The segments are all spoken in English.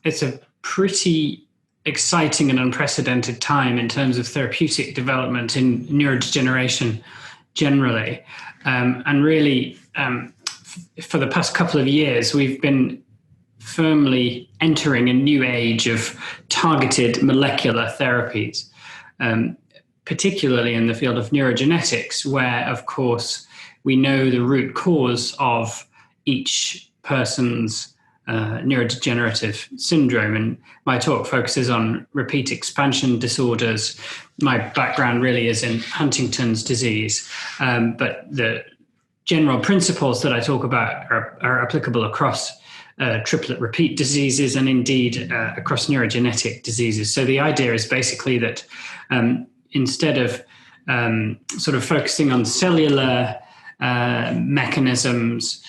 it's a pretty exciting and unprecedented time in terms of therapeutic development in neurodegeneration generally. And really, for the past couple of years, we've been firmly entering a new age of targeted molecular therapies, particularly in the field of neurogenetics, where, of course, we know the root cause of each person's neurodegenerative syndrome. And my talk focuses on repeat expansion disorders. My background really is in Huntington's disease, but the general principles that I talk about are applicable across triplet repeat diseases and indeed across neurogenetic diseases. So the idea is basically that instead of sort of focusing on cellular mechanisms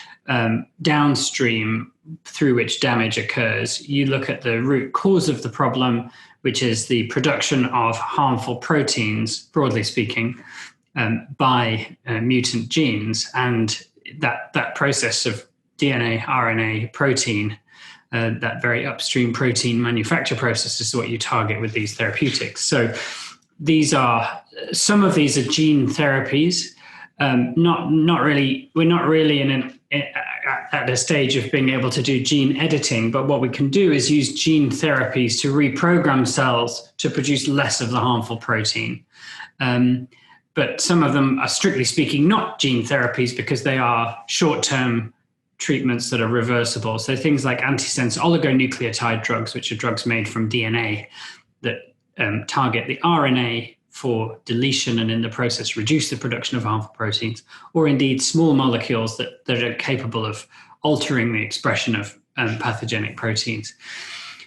downstream through which damage occurs, you look at the root cause of the problem, which is the production of harmful proteins, broadly speaking, by mutant genes. And that process of DNA, RNA, protein, that very upstream protein manufacture process is what you target with these therapeutics. So some of these are gene therapies. Not really. We're not really at a stage of being able to do gene editing, but what we can do is use gene therapies to reprogram cells to produce less of the harmful protein. But some of them are, strictly speaking, not gene therapies because they are short-term treatments that are reversible. So things like antisense oligonucleotide drugs, which are drugs made from DNA that target the RNA for deletion and in the process reduce the production of harmful proteins, or indeed small molecules that are capable of altering the expression of pathogenic proteins.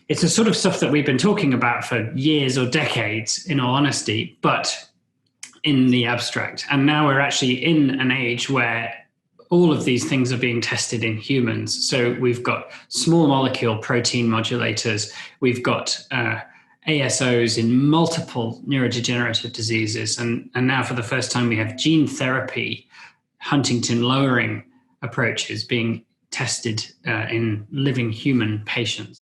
It's the sort of stuff that we've been talking about for years or decades, in all honesty, but in the abstract. And now we're actually in an age where all of these things are being tested in humans. So we've got small molecule protein modulators, we've got ASOs in multiple neurodegenerative diseases. And now for the first time, we have gene therapy, Huntington lowering approaches being tested in living human patients.